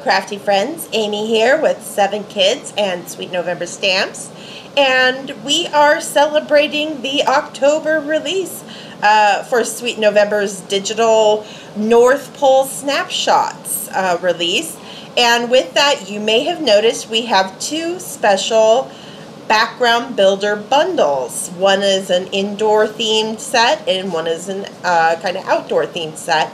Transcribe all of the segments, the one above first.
crafty friends, Amy here with 7 Kids and Sweet November Stamps, and we are celebrating the October release for Sweet November's digital North Pole Snapshots release. And with that, you may have noticed we have 2 special background builder bundles. One is an indoor themed set and one is an kind of outdoor themed set.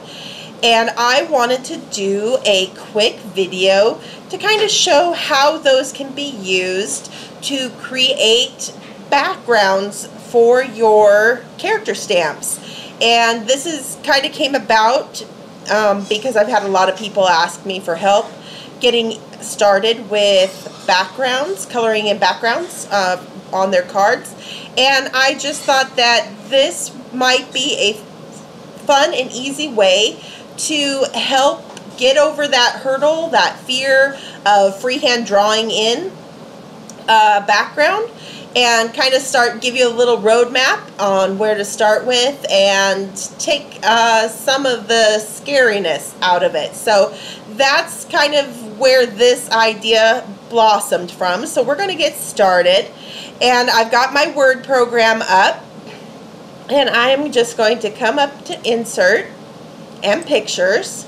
And I wanted to do a quick video to kind of show how those can be used to create backgrounds for your character stamps. And this is kind of came about because I've had a lot of people ask me for help getting started with backgrounds, coloring in backgrounds on their cards. And I just thought that this might be a fun and easy way to help get over that hurdle, that fear of freehand drawing in background, and kind of give you a little roadmap on where to start with and take some of the scariness out of it. So that's kind of where this idea blossomed from. So we're going to get started, and I've got my Word program up, and I'm just going to come up to Insert and Pictures,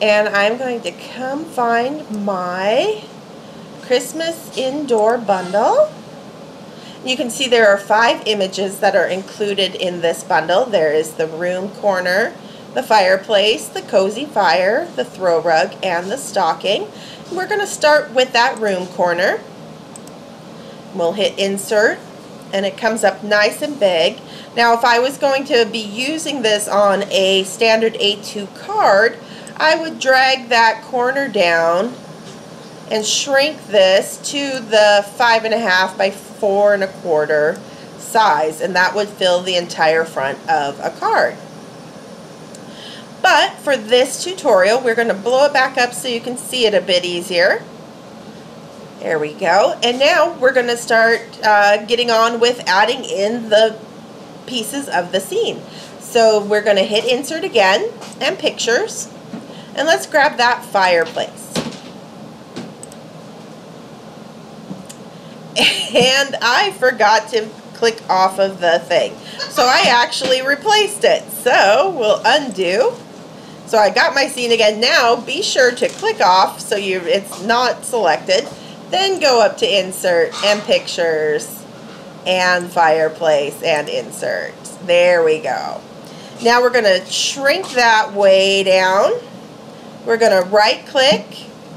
and I'm going to come find my Christmas Indoor Bundle. You can see there are 5 images that are included in this bundle. There is the room corner, the fireplace, the cozy fire, the throw rug, and the stocking. We're going to start with that room corner. We'll hit Insert, and it comes up nice and big. Now, if I was going to be using this on a standard A2 card, I would drag that corner down and shrink this to the 5.5 by 4.25 size, and that would fill the entire front of a card. But for this tutorial, we're going to blow it back up so you can see it a bit easier. There we go. And now we're going to start getting on with adding in the pieces of the scene. So we're going to hit Insert again and Pictures, and let's grab that fireplace. And I forgot to click off of the thing, so I actually replaced it. So we'll undo. So I got my scene again. Now be sure to click off so it's not selected. Then go up to Insert and Pictures and Fireplace and Insert. There we go. Now we're going to shrink that way down. We're going to right click,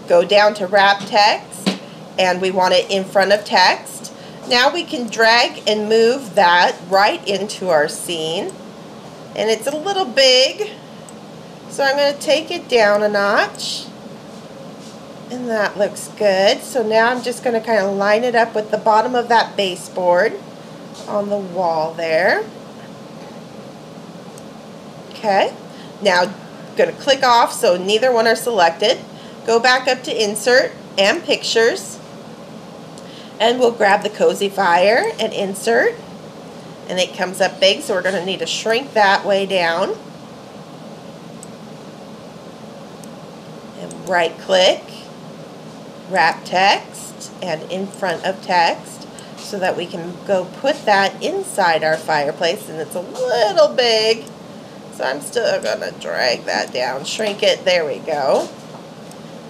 go down to Wrap Text, and we want it in front of text. Now we can drag and move that right into our scene. And it's a little big, so I'm going to take it down a notch. And that looks good. So now I'm just going to kind of line it up with the bottom of that baseboard on the wall there. Okay. Now I'm going to click off so neither one are selected. Go back up to Insert and Pictures. And we'll grab the cozy fire and Insert. And it comes up big, so we're going to need to shrink that way down. And right click. Wrap Text and in front of text so that we can go put that inside our fireplace, and it's a little big, so I'm still going to drag that down, shrink it. There we go.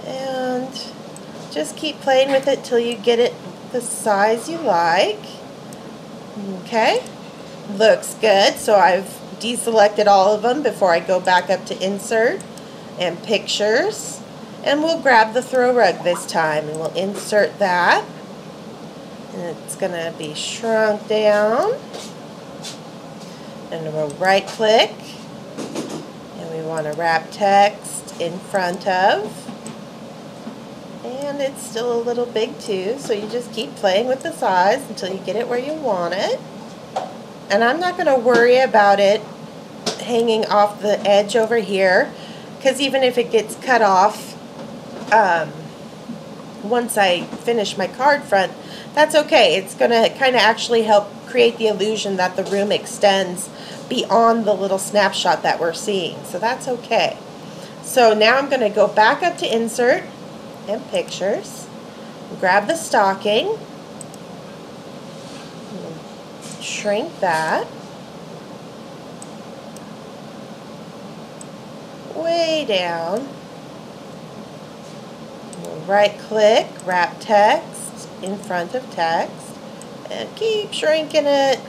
And just keep playing with it till you get it the size you like. Okay, looks good. So I've deselected all of them before I go back up to Insert and Pictures. And we'll grab the throw rug this time, and we'll insert that. And it's going to be shrunk down. And we'll right click. And we want to wrap text in front of. And it's still a little big too, so you just keep playing with the size until you get it where you want it. And I'm not going to worry about it hanging off the edge over here, because even if it gets cut off, once I finish my card front, that's okay. It's going to kind of actually help create the illusion that the room extends beyond the little snapshot that we're seeing. So that's okay. So now I'm going to go back up to Insert and Pictures, grab the stocking, shrink that way down. Right click, wrap text in front of text, and keep shrinking it.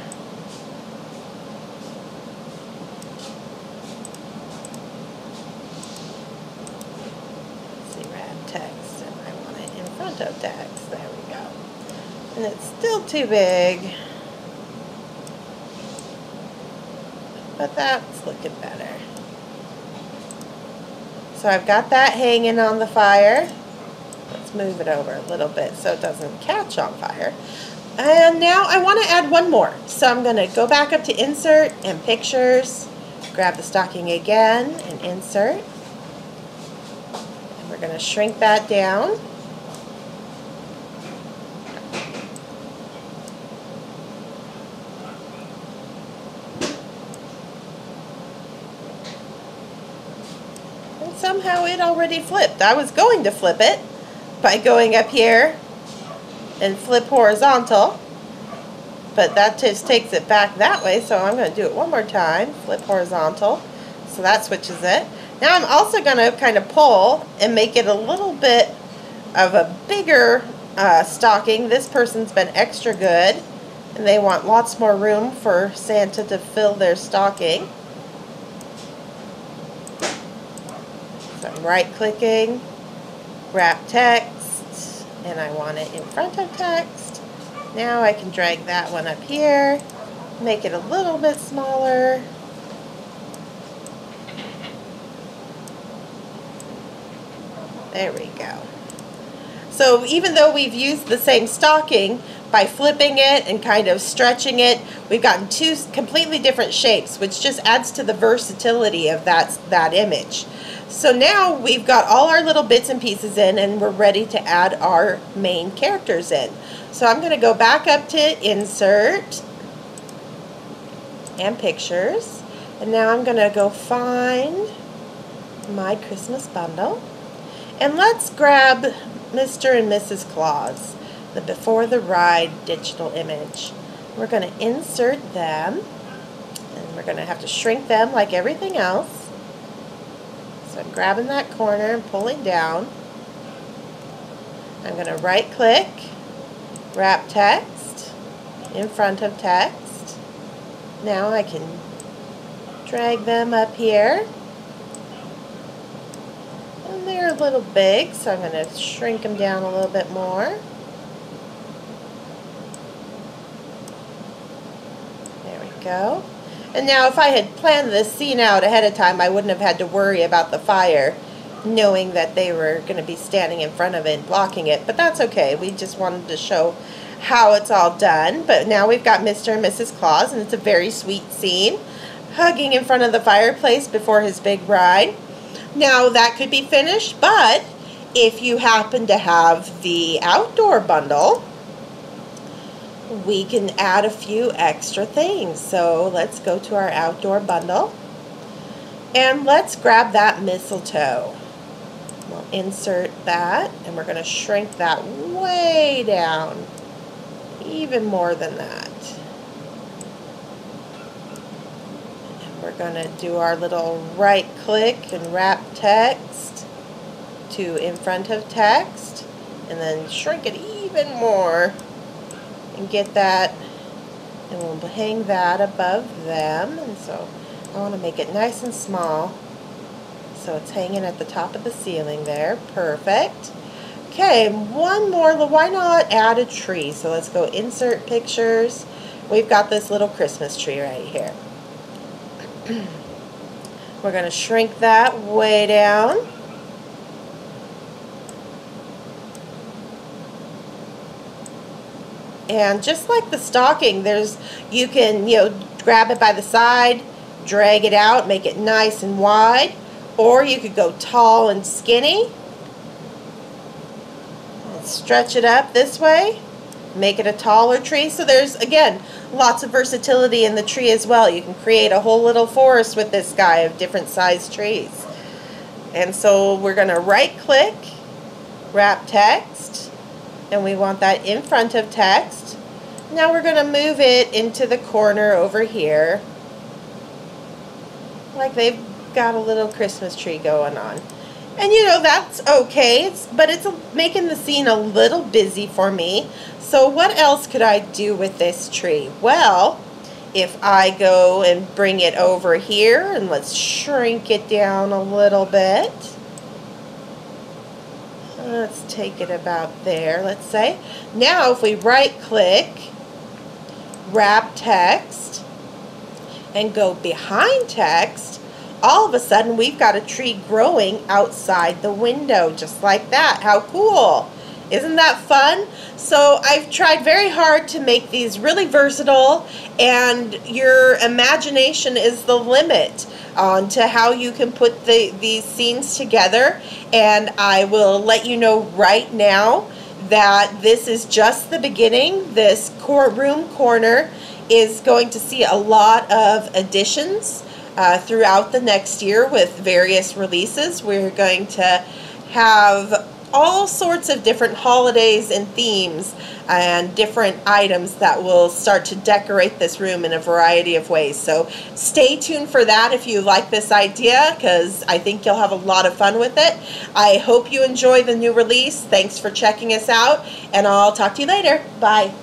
See, wrap text, and I want it in front of text. There we go. And it's still too big, but that's looking better. So I've got that hanging on the fire. Let's move it over a little bit so it doesn't catch on fire. And now I want to add one more. So I'm going to go back up to Insert and Pictures, grab the stocking again and Insert. And we're going to shrink that down. And somehow it already flipped. I was going to flip it by going up here and flip horizontal, but that just takes it back that way, so I'm going to do it one more time, flip horizontal, so that switches it. Now I'm also going to kind of pull and make it a little bit of a bigger stocking. This person's been extra good and they want lots more room for Santa to fill their stocking. So I'm right clicking, wrap text, and I want it in front of text. Now I can drag that one up here, make it a little bit smaller. There we go. So even though we've used the same stocking, by flipping it and kind of stretching it, we've gotten two completely different shapes, which just adds to the versatility of that image. So now we've got all our little bits and pieces in, and we're ready to add our main characters in. So I'm going to go back up to Insert and Pictures, and now I'm going to go find my Christmas bundle, and let's grab Mr. and Mrs. Claus, the Before the Ride digital image. We're going to insert them, and we're going to have to shrink them like everything else. So I'm grabbing that corner and pulling down. I'm going to right click, wrap text in front of text. Now I can drag them up here. And they're a little big, so I'm going to shrink them down a little bit more. There we go. And now if I had planned this scene out ahead of time, I wouldn't have had to worry about the fire, knowing that they were going to be standing in front of it and blocking it. But that's okay. We just wanted to show how it's all done. But now we've got Mr. and Mrs. Claus, and it's a very sweet scene, hugging in front of the fireplace before his big ride. Now that could be finished, but if you happen to have the outdoor bundle, we can add a few extra things. So let's go to our outdoor bundle, and let's grab that mistletoe. We'll insert that, and we're going to shrink that way down, even more than that. And we're going to do our little right click and wrap text to in front of text, and then shrink it even more and get that, and we'll hang that above them. And so I want to make it nice and small, so it's hanging at the top of the ceiling there. Perfect. Okay, one more. Why not add a tree? So let's go Insert Pictures. We've got this little Christmas tree right here. We're going to shrink that way down. And just like the stocking, you can grab it by the side, drag it out, make it nice and wide, or you could go tall and skinny and stretch it up this way, make it a taller tree. So there's, again, lots of versatility in the tree as well. You can create a whole little forest with this guy of different sized trees. And so we're going to right click, wrap text, and we want that in front of text. Now we're going to move it into the corner over here, like they've got a little Christmas tree going on. And you know, that's okay, but it's making the scene a little busy for me. So what else could I do with this tree? Well, if I go and bring it over here, and let's shrink it down a little bit. Let's take it about there, let's say. Now if we right click, wrap text, and go behind text, all of a sudden we've got a tree growing outside the window, just like that. How cool! Isn't that fun? So I've tried very hard to make these really versatile, and your imagination is the limit on to how you can put these scenes together. And I will let you know right now that this is just the beginning. This room corner is going to see a lot of additions throughout the next year with various releases. We're going to have all sorts of different holidays and themes and different items that will start to decorate this room in a variety of ways. So stay tuned for that if you like this idea, because I think you'll have a lot of fun with it. I hope you enjoy the new release. Thanks for checking us out, and I'll talk to you later. Bye.